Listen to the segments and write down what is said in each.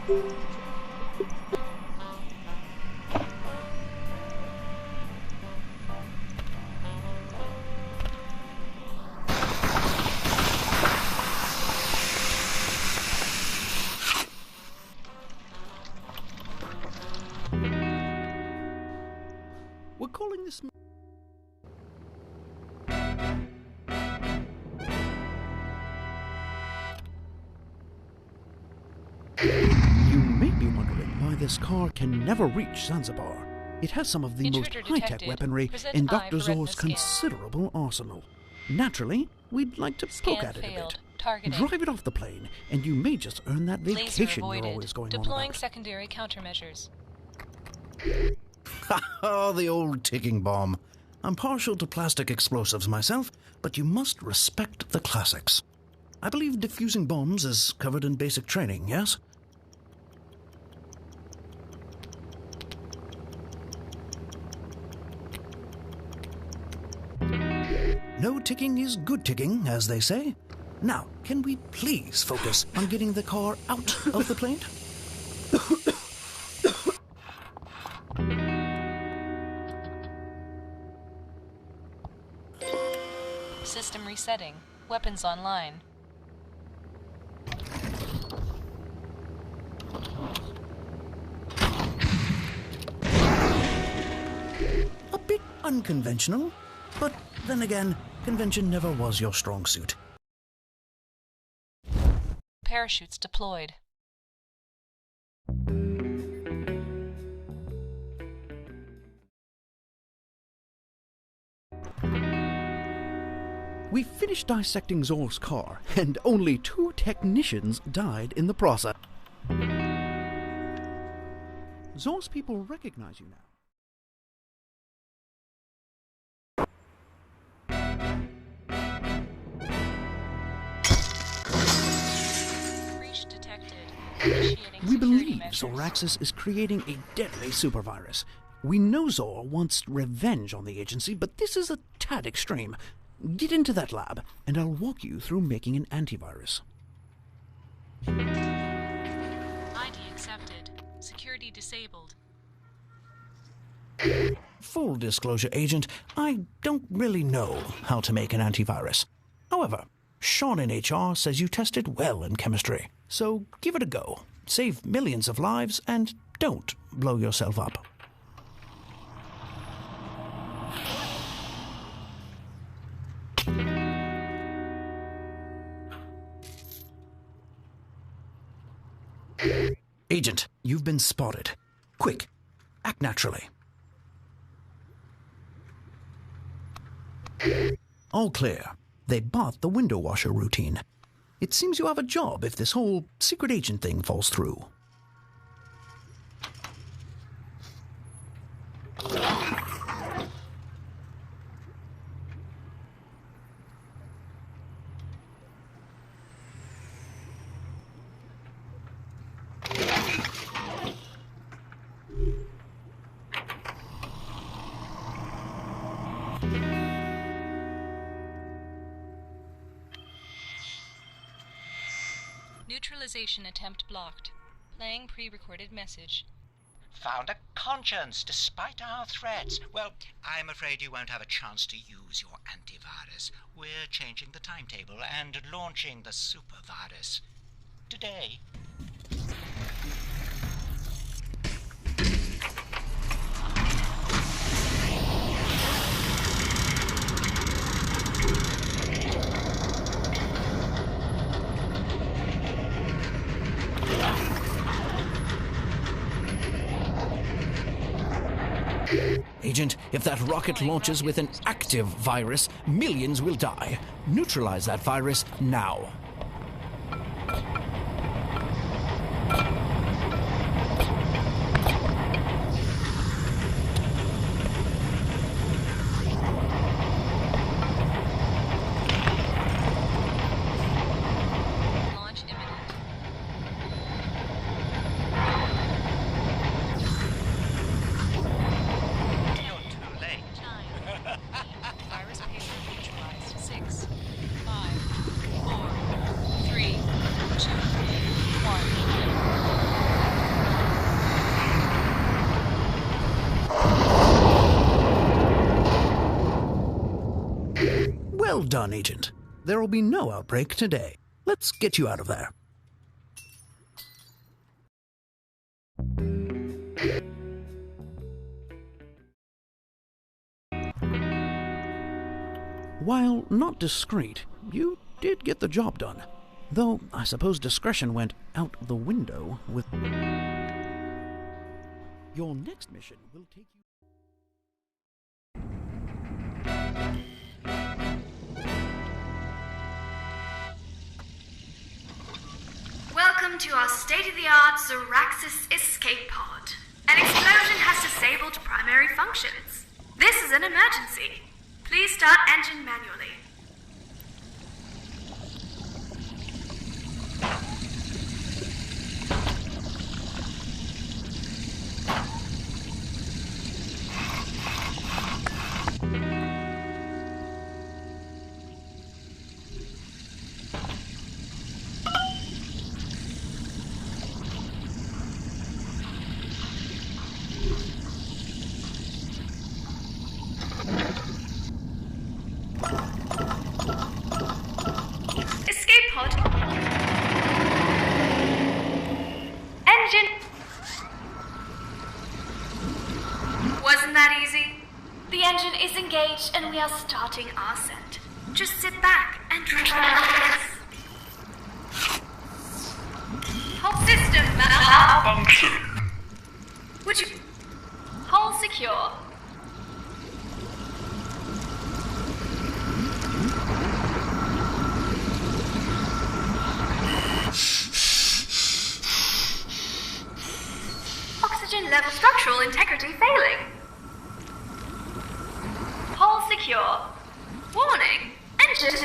We're calling this... You may be wondering why this car can never reach Zanzibar. It has some of the most high-tech weaponry in Dr. Zor's considerable arsenal. Naturally, we'd like to poke at it a bit. Drive it off the plane, and you may just earn that vacation you're always going on about. Deploying secondary countermeasures. Oh, the old ticking bomb. I'm partial to plastic explosives myself, but you must respect the classics. I believe defusing bombs is covered in basic training, yes? No ticking is good ticking, as they say. Now, can we please focus on getting the car out of the plane? System resetting. Weapons online. A bit unconventional, but then again, convention never was your strong suit. Parachutes deployed. We finished dissecting Zor's car, and only 2 technicians died in the process. Zor's people recognize you now. Breach detected. We believe Zoraxis is creating a deadly supervirus. We know Zor wants revenge on the agency, but this is a tad extreme. Get into that lab, and I'll walk you through making an antivirus. ID accepted. Security disabled. Full disclosure, Agent, I don't really know how to make an antivirus. However, Sean in HR says you tested well in chemistry, so give it a go. Save millions of lives, and don't blow yourself up. Agent, you've been spotted. Quick, act naturally. All clear. They bought the window washer routine. It seems you have a job if this whole secret agent thing falls through. Neutralization attempt blocked. Playing pre-recorded message. Found a conscience despite our threats. Well, I'm afraid you won't have a chance to use your antivirus. We're changing the timetable and launching the supervirus today. Agent, if that rocket launches with an active virus, millions will die. Neutralize that virus now. Launch imminent. You're too late. 9. Virus payload neutralized. 6, 5, 4, 3, 2, 1. done, Agent. There will be no outbreak today. Let's get you out of there. While not discreet, you did get the job done. Though, I suppose discretion went out the window with... Your next mission will take you... Welcome to our state-of-the-art Zoraxis escape pod. An explosion has disabled primary functions. This is an emergency. Please start engine manually. Wasn't that easy? The engine is engaged and we are starting our ascent. Just sit back and relax. Whole system malfunction. Would you... Hull secure. Oxygen level structural integrity failing. Hull secure. Warning. Engine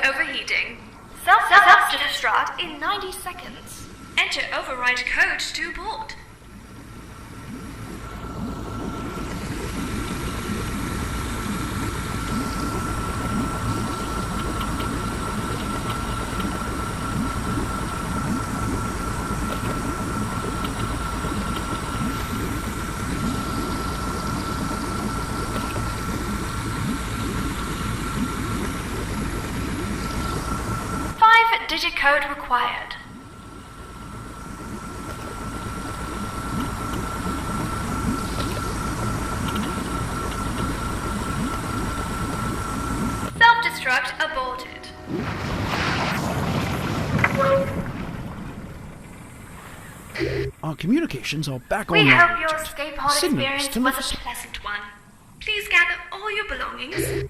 overheating. Self-destruct in 90 seconds. Enter override code to board. Digit code required. Self-destruct aborted. Our communications are back We online. hope your escape pod experience was a pleasant one. Please gather all your belongings.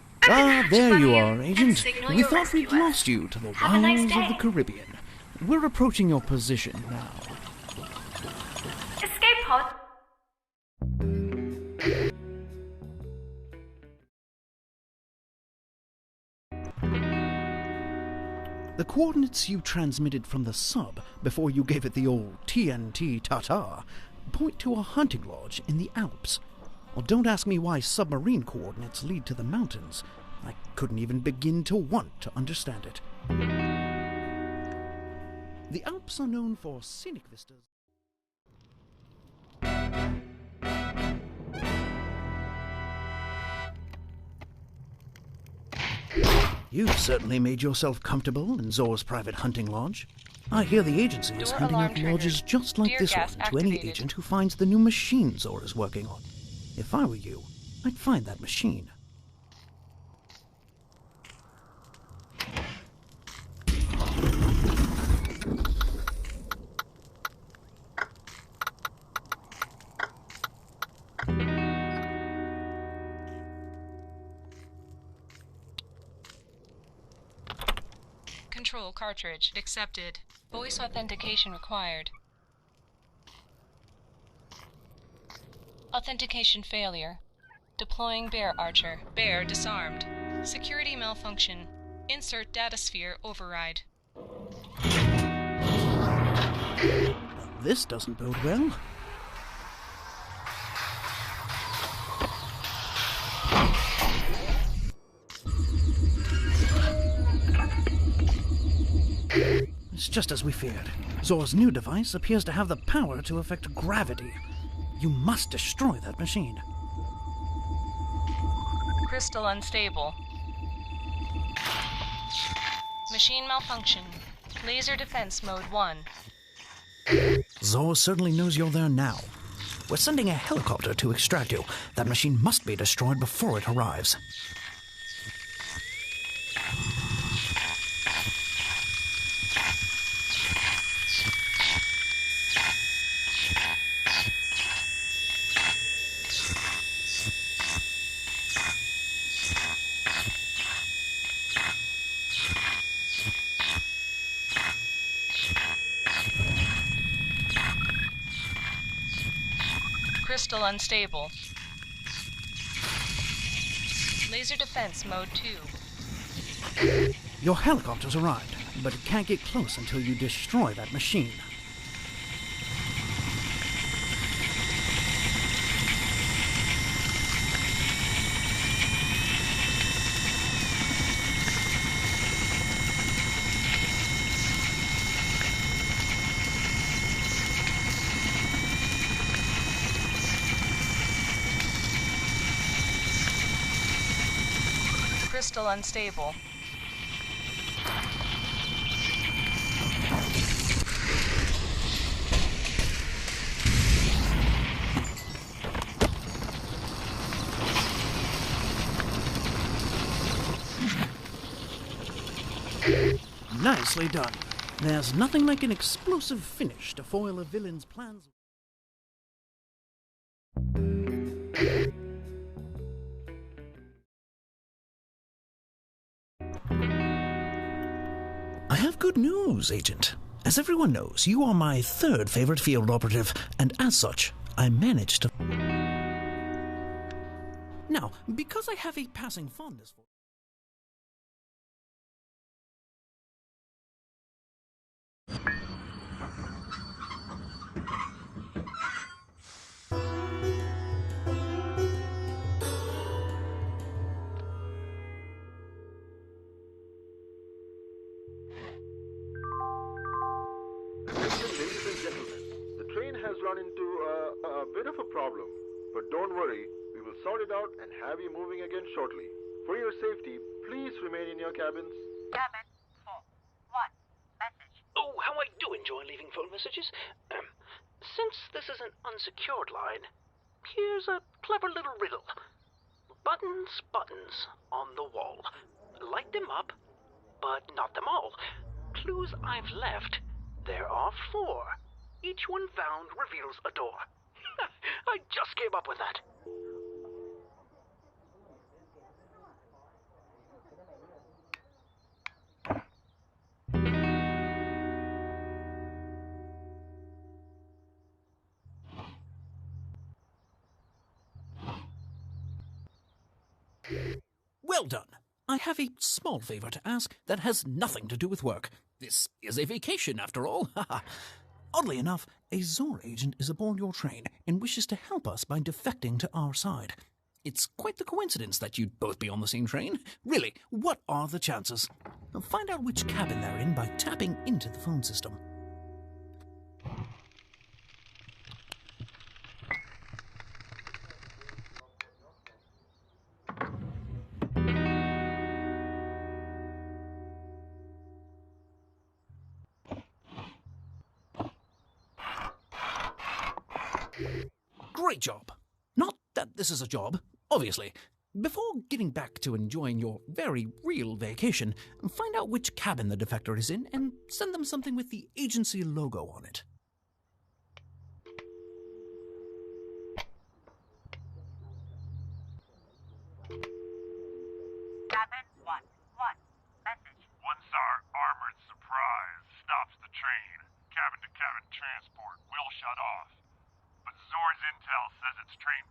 There you are, Agent. We thought we'd lost you to the wilds of the Caribbean. We're approaching your position now. Escape pod. The coordinates you transmitted from the sub before you gave it the old TNT ta-ta point to a hunting lodge in the Alps. Well, don't ask me why submarine coordinates lead to the mountains. I couldn't even begin to want to understand it. The Alps are known for scenic vistas. You've certainly made yourself comfortable in Zor's private hunting lodge. I hear the agency is Door handing alarm out lodges triggered. just like Dear this gas one to any activated. agent who finds the new machine Zor is working on. If I were you, I'd find that machine. Control cartridge accepted. Voice authentication required. Authentication failure. Deploying Bear Archer. Bear disarmed. Security malfunction. Insert datasphere override. This doesn't bode well. It's just as we feared. Zor's new device appears to have the power to affect gravity. You must destroy that machine. Crystal unstable. Machine malfunction. Laser defense mode 1. Zor certainly knows you're there now. We're sending a helicopter to extract you. That machine must be destroyed before it arrives. Crystal unstable. Laser defense mode 2. Your helicopter's arrived, but it can't get close until you destroy that machine. Crystal unstable. Nicely done. There's nothing like an explosive finish to foil a villain's plans. I have good news, Agent. As everyone knows, you are my third favorite field operative, and as such, I managed to... Now, because I have a passing fondness for... Ladies and gentlemen, the train has run into a bit of a problem, but don't worry, we will sort it out and have you moving again shortly. For your safety, please remain in your cabins. Cabin 4-1. Message. Oh, how I do enjoy leaving phone messages. Since this is an unsecured line, here's a clever little riddle. Buttons, buttons on the wall. Light them up, but not them all. Clues I've left. There are 4. Each one found reveals a door. I just came up with that. Well done. I have a small favor to ask that has nothing to do with work. This is a vacation, after all. Oddly enough, a Zor agent is aboard your train and wishes to help us by defecting to our side. It's quite the coincidence that you'd both be on the same train. Really, what are the chances? Find out which cabin they're in by tapping into the phone system. Great job. Not that this is a job, obviously. Before getting back to enjoying your very real vacation, find out which cabin the defector is in and send them something with the agency logo on it. Cabin 1-1. Message. One SAR armored surprise stops the train. Cabin-to-cabin transport will shut off. But Zor's intel says it's train.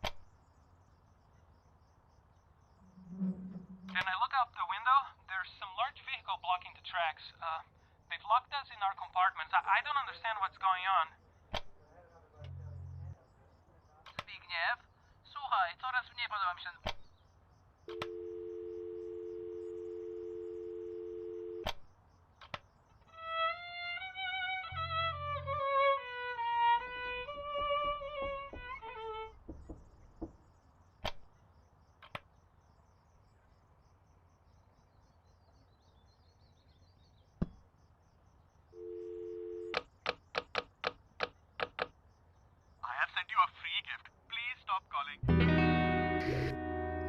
Can I look out the window? There's some large vehicle blocking the tracks. They've locked us in our compartments. I don't understand what's going on. Zbigniew? Słuchaj, coraz mniej podoba mi się...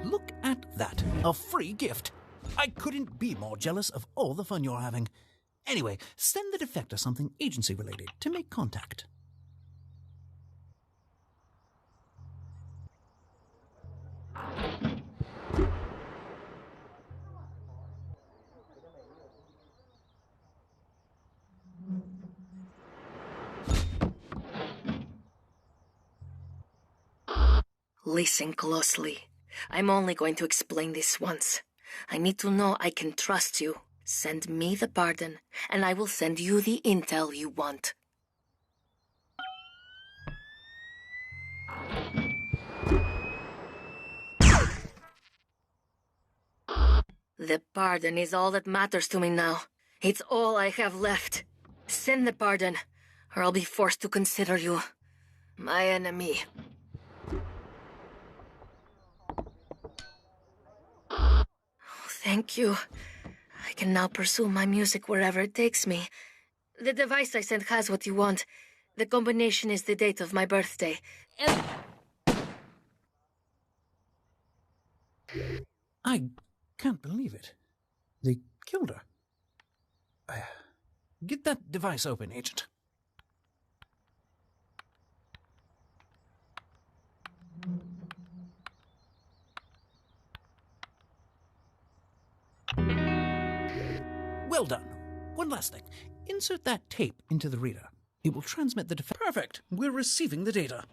Look at that. A free gift. I couldn't be more jealous of all the fun you're having. Anyway, send the defector something agency-related to make contact. Listen closely. I'm only going to explain this once. I need to know I can trust you. Send me the pardon, and I will send you the intel you want. The pardon is all that matters to me now. It's all I have left. Send the pardon, or I'll be forced to consider you my enemy. Thank you. I can now pursue my music wherever it takes me. The device I sent has what you want. The combination is the date of my birthday. And... I can't believe it. They killed her. Get that device open, Agent. Well done. One last thing. Insert that tape into the reader. It will transmit the Perfect. We're receiving the data.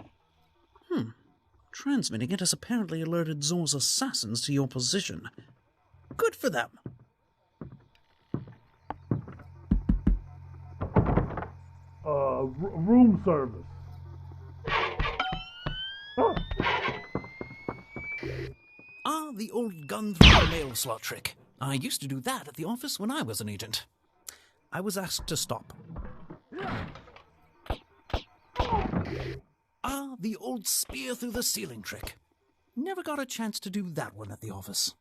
Transmitting it has apparently alerted Zor's assassins to your position. Good for them. Room service. The old gun through the mail slot trick. I used to do that at the office when I was an agent. I was asked to stop. The old spear through the ceiling trick. Never got a chance to do that one at the office.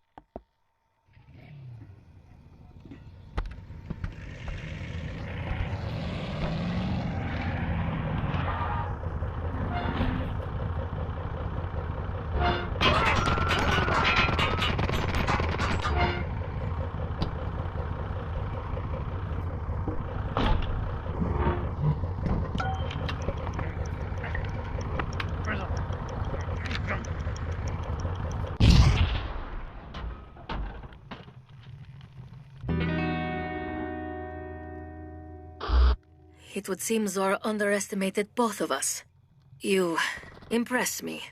It would seem Zor underestimated both of us. You impress me.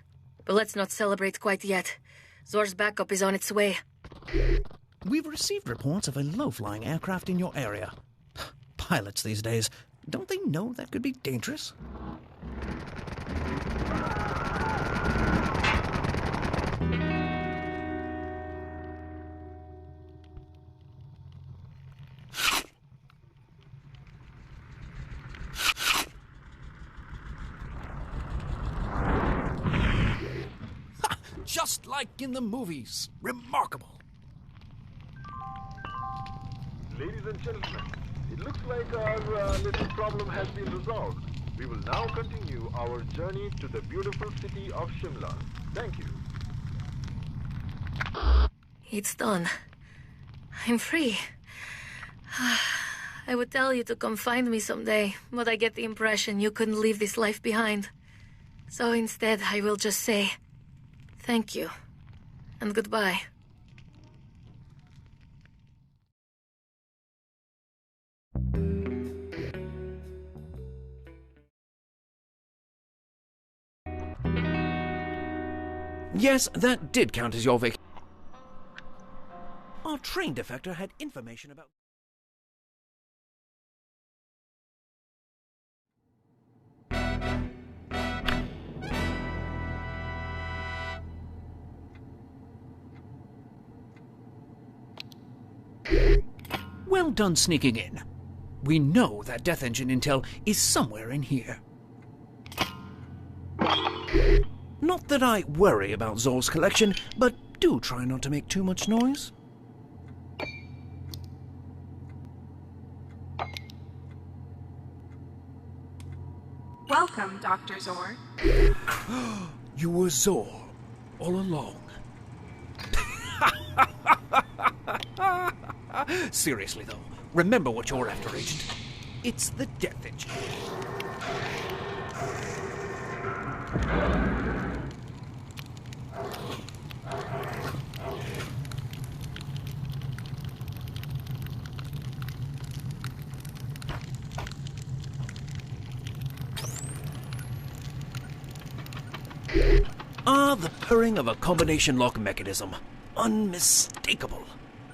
But let's not celebrate quite yet. Zor's backup is on its way. We've received reports of a low-flying aircraft in your area. Pilots these days, don't they know that could be dangerous? Just like in the movies. Remarkable. Ladies and gentlemen, it looks like our little problem has been resolved. We will now continue our journey to the beautiful city of Shimla. Thank you. It's done. I'm free. I would tell you to come find me someday, but I get the impression you couldn't leave this life behind. So instead, I will just say... thank you, and goodbye. Yes, that did count as your vac... Our train defector had information about... Well done sneaking in. We know that Death Engine intel is somewhere in here. Not that I worry about Zor's collection, but do try not to make too much noise. Welcome, Dr. Zor. You were Zor. all along. Seriously, though, remember what you're after, Agent. It's the Death Engine. Ah, the purring of a combination lock mechanism. Unmistakable.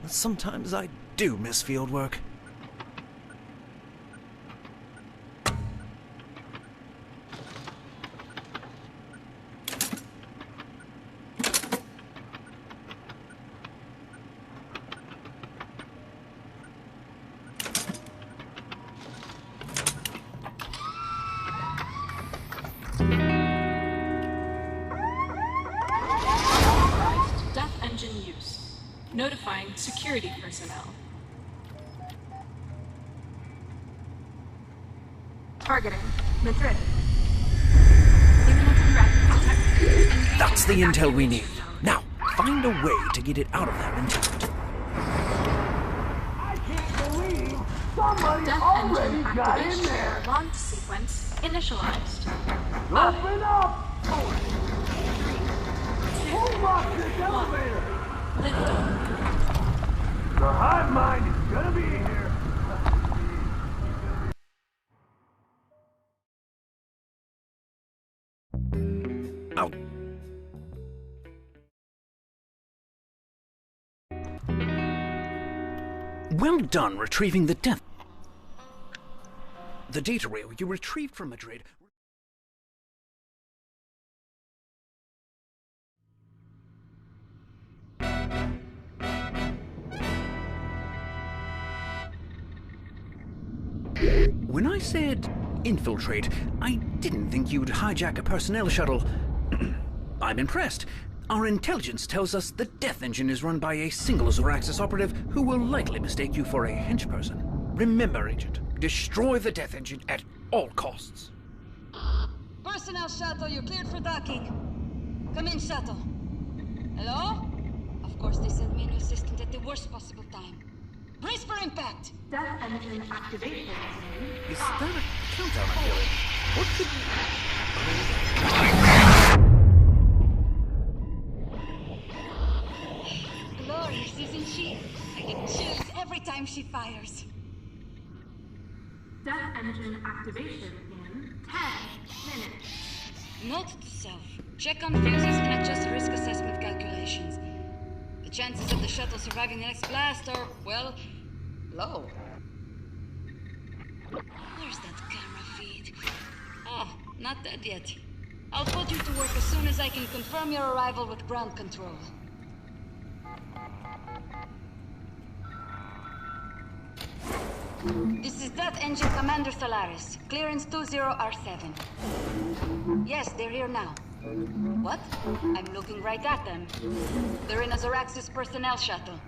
Sometimes I do miss field work. Death engine use. Notifying security personnel. Targeting Madrid. That's the intel we need. Now, find a way to get it out of there intact. I can't believe somebody already got in there. Launch sequence initialized. Open up! Who locked this elevator? The hive mind is gonna be here. Out. Well done retrieving the death. The data rail you retrieved from Madrid. When I said infiltrate, I didn't think you'd hijack a personnel shuttle. I'm impressed. Our intelligence tells us the Death Engine is run by a single Zoraxis operative who will likely mistake you for a henchperson. Remember, Agent, destroy the Death Engine at all costs. Personnel shuttle, you're cleared for docking. Come in, shuttle. Hello? Of course, they sent me a new assistant at the worst possible time. Brace for impact! Death engine activation. Is that a countdown I'm hearing? What could... Glorious, isn't she? I get chills every time she fires. Death engine activation in 10 minutes. Note to self. Check on fuses and adjust risk assessment calculations. The chances of the shuttle surviving the next blast are, well, low. Where's that camera feed? Ah, not dead yet. I'll put you to work as soon as I can confirm your arrival with ground control. This is Death Engine Commander Solaris. Clearance 20R7. Yes, they're here now. What? I'm looking right at them. They're in a Zoraxis personnel shuttle.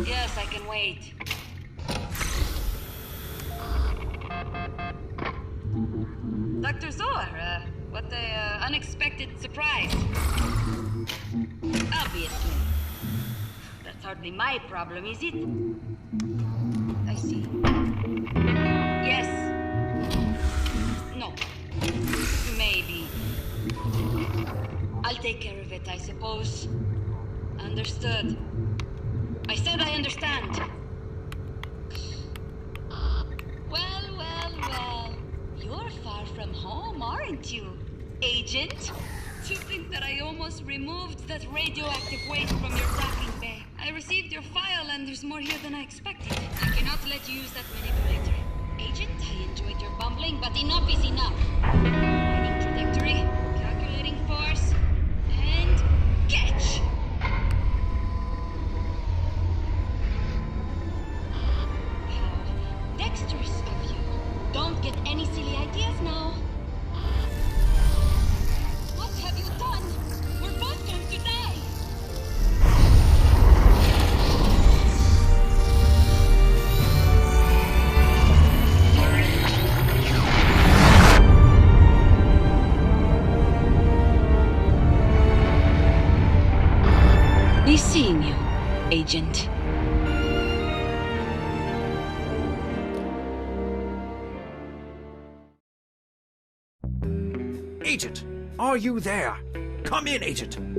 Yes, I can wait. Dr. Zohar, what a unexpected surprise. Obviously. That's hardly my problem, is it? I see. Yes. No. Maybe. I'll take care of it, I suppose. Understood. I said I understand. Well. You're far from home, aren't you, Agent? To think that I almost removed that radioactive waste from your docking bay. I received your file and there's more here than I expected. I cannot let you use that manipulator. Agent, I enjoyed your bumbling, but enough is enough. Finding trajectory, calculating force, and catch! How dexterous of you. Don't get any silly ideas now. What have you done? We're both going to die! Agent. Agent, are you there? Come in, Agent.